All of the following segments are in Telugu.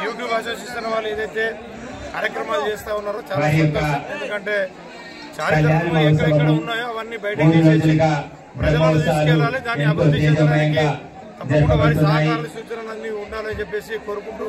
యూట్యూబ్ అసోసియేషన్ వాళ్ళు ఏదైతే కార్యక్రమాలు చేస్తా ఉన్నారో చాలా సంతోషం. ఎందుకంటే చారిత్రకంగా ఎక్కడెక్కడ ఉన్నాయో అవన్నీ బయటకు తీసేసి ప్రజలను తీసుకెళ్లాలి, దాన్ని అభివృద్ధి చేయడానికి తప్పకుండా వారి సహకారాలు సూచనలన్నీ ఉండాలని చెప్పేసి కోరుకుంటూ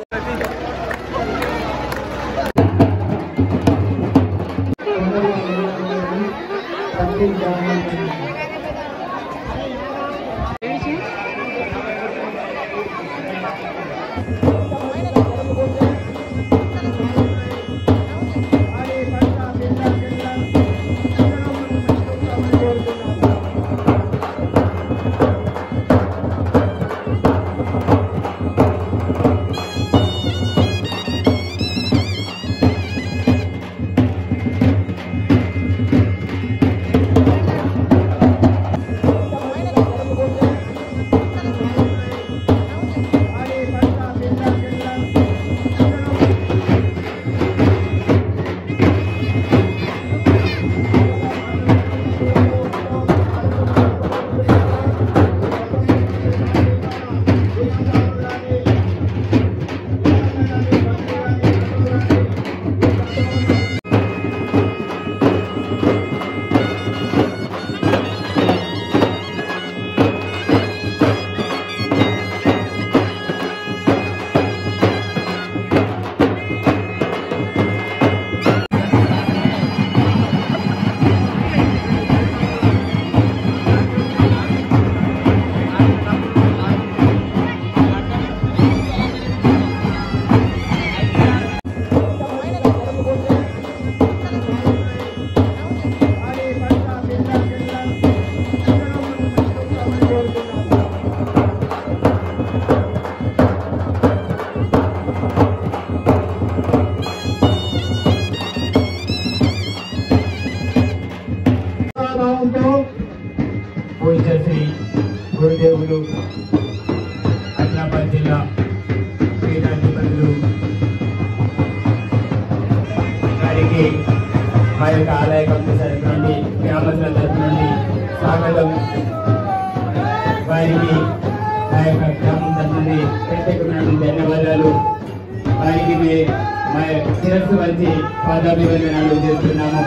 పూజ్యశ్రీ గురుదేవులు ఆదిలాబాద్ జిల్లా పీఠాధిపతులు గారికి మా యొక్క ఆలయ కమిటీ తరఫు నుండి గ్రామస్తుల తరఫు నుండి స్వాగతం. వారికి మా యొక్క గ్రామం తరఫు నుండి ప్రత్యేకమైన ధన్యవాదాలు. వారికి మా శిరస్సు వచ్చి పాదాభివందనాలు చేస్తున్నాము.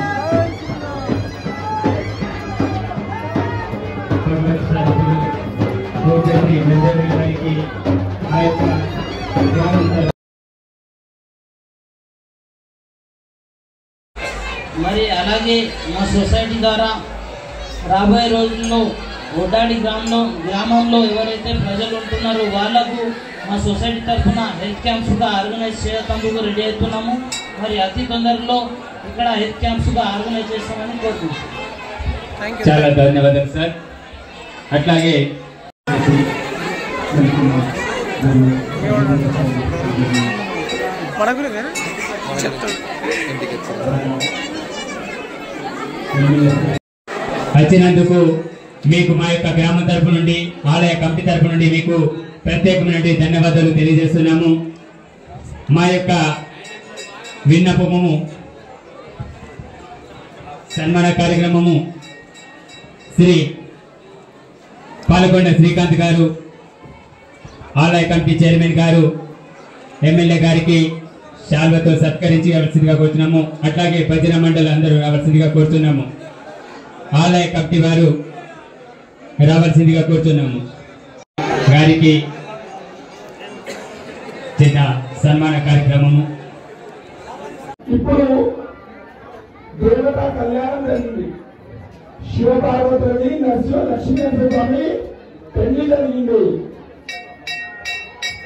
మరి అలాగే మా సొసైటీ ద్వారా రాబోయే రోజుల్లో ఒడ్డాడి గ్రామంలో ఎవరైతే ప్రజలు ఉంటున్నారో వాళ్లకు మా సొసైటీ తరఫున హెల్త్ క్యాంప్స్గా ఆర్గనైజ్ చేయడానికి రెడీ అవుతున్నాము. మరి అతి తొందరలో ఇక్కడ హెల్త్ క్యాంప్స్గా ఆర్గనైజ్ చేస్తామని కోరుకుంటున్నాం. చాలా ధన్యవాదాలు సార్. అట్లాగే వచ్చినందుకు మీకు మా యొక్క గ్రామం తరపు నుండి ఆలయ కమిటీ తరపు నుండి మీకు ప్రత్యేకమైన ధన్యవాదాలు తెలియజేస్తున్నాము. మా యొక్క విన్నపము సన్మాన కార్యక్రమము శ్రీ పాలకొండ శ్రీకాంత్ గారు, ఆలయ కమిటీ చైర్మన్ గారు, ఎమ్మెల్యే గారికి శాల్వతో సత్కరించి రావాల్సిందిగా కోరుతున్నాము. అట్లాగే భజన మండలి అందరూ రావాల్సిందిగా కోరుతున్నాము. ఆలయ కమిటీ వారు రావాల్సిందిగా కోరుతున్నాము. గారికి చిన్న సన్మాన కార్యక్రమము. ఇప్పుడు దేవతా కళ్యాణం జరిగింది. శివపార్వతులని లక్ష్మీనరసింహ స్వామి పెళ్లి జరిగింది.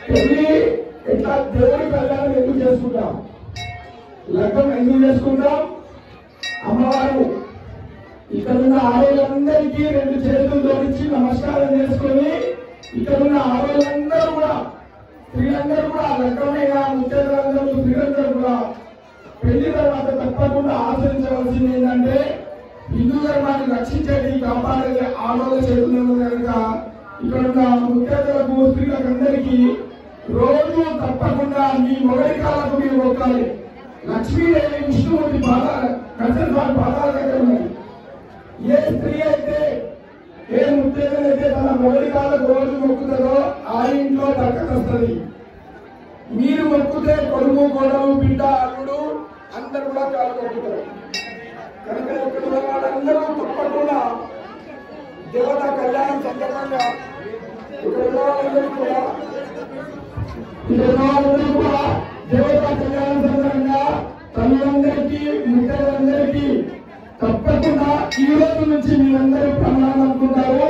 పెళ్లి ఎట్లా దేవుడి కళ్యాణం ఎందుకు చేసుకుంటాం, లగ్నం ఎందుకు చేసుకుంటాం? అమ్మవారు ఇక్కడున్న ఆడవాళ్ళందరికీ 2 చేతులు జోడించి నమస్కారం చేసుకొని ఇక్కడున్న ఆడవాళ్ళందరూ కూడా స్త్రీలందరూ కూడా లగ్నమైన ముఖ్యంగా స్త్రీలందరూ కూడా పెళ్లి తర్వాత తప్పకుండా ఆచరించవలసింది ఏంటంటే హిందూ ధర్మాన్ని రక్షించేది కాపాడేది ఆడవాళ్ళ చేతుల్లో కనుక ఇక్కడున్న ముఖ్యతలకు స్త్రీలకు అందరికీ రోజు తప్పకుండా మీ మొగలి కాలకు మీరు మొక్కాలి. లక్ష్మీదేవి విష్ణుమూర్తి పాదాల కృష్ణస్వామి పాదాల దగ్గర ఉన్నాయి. ఏ స్త్రీ అయితే ఏ ముత్తైదనైతే తన మొదటి కాలకు రోజు మొక్కుతుందో ఆ ఇంట్లో దక్కత వస్తుంది. మీరు మొక్కుతే కొడుకు కోడలు బిడ్డ అల్లుడు అందరు కూడా కాలు మొక్కుతారు. కనుక ఇక్కడ ఉన్న వాళ్ళందరూ తప్పకుండా దేవతా కళ్యాణం సందర్భంగా ఇక్కడ ఉన్న వాళ్ళందరూ కూడా దేవతా కళ్యాణం సందర్భంగా తల్లులందరికీ ముత్తైదులందరికీ తప్పకుండా ఈ రోజు నుంచి మీరందరూ ప్రమాణం అనుకుంటారు.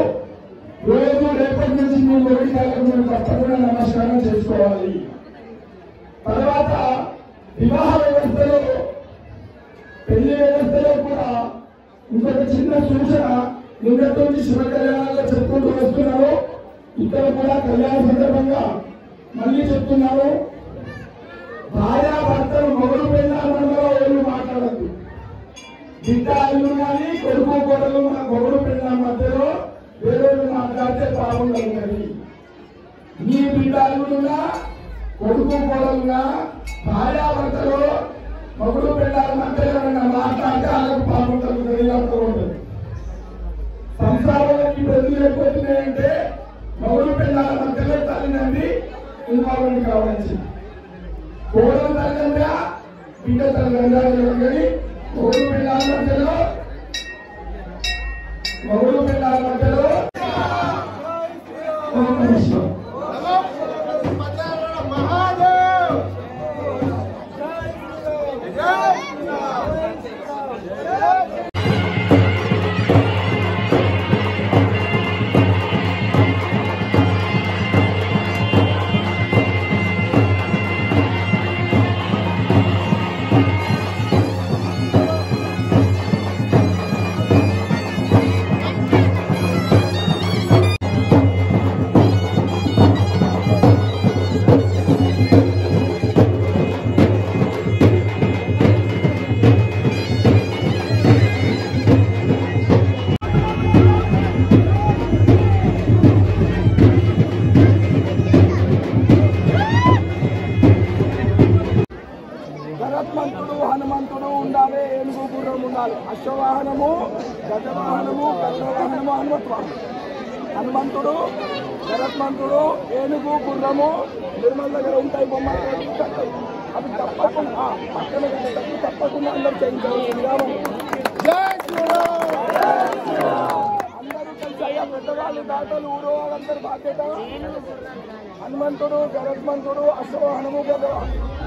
రోజు రేపటి నుంచి మీ మొదటి కాలకు మీరు తప్పకుండా నమస్కారం చేసుకోవాలి. తర్వాత వివాహ వ్యవస్థలో పెళ్లి వ్యవస్థలో కూడా ఇంకొక చిన్న సూచన నిన్నటి నుంచి శివ కళ్యాణాల్లో చెప్పుకుంటూ వస్తున్నాను. ఇక్కడ కూడా కళ్యాణ సందర్భంగా మళ్ళీ చెప్తున్నాను, భార్యాభర్తలు మొదలు పెళ్ళాలలో ఎవరు మాట్లాడద్దు. బిడ్డ అల్లు కానీ కొడుకు కోడలు మన మొగుడు పెళ్ళ మధ్యలో వేరేళ్ళు మాట్లాడితే బాగుంటుంది. మీ బిడ్డ అల్లుడుగా కొడుకు కోడలుగా భార్యాభర్తలు మొగుడు పెళ్ళాల మధ్యలో మాట్లాడితే వాళ్ళకు బాగుంటుంది. ఉంటుంది సంసారాలకి ప్రజలు ఎక్కువైతున్నాయంటే మొగుడు పెళ్ళాల మధ్యలో తల్లిదండ్రి ఇన్వాల్వ్మెంట్ కావచ్చు. కోడలు తల్లిదండ్రా బిడ్డ తల్లిదండ్రులు కానీ మొగుడు పెళ్ళాల మధ్యలో గరుత్మంతుడు హనుమంతుడు ఉండాలి, ఏనుగు గుర్రం ఉండాలి. అశ్వవాహనము గజవాహనము గరుడవాహనము హనుమంతుడు గరుత్మంతుడు ఏనుగు గుర్రము నిర్మల దగ్గర ఉంటాయి. బొమ్మలు అవి తప్పకుండా పక్కన తప్పకుండా అందరూ చేయించాలి. అందరూ కలిసి అయ్యా పెద్దవాళ్ళు దాతలు ఊరు వాళ్ళందరూ బాధ్యత. హనుమంతుడు గరుత్మంతుడు అశ్వవాహనము గజవాహనము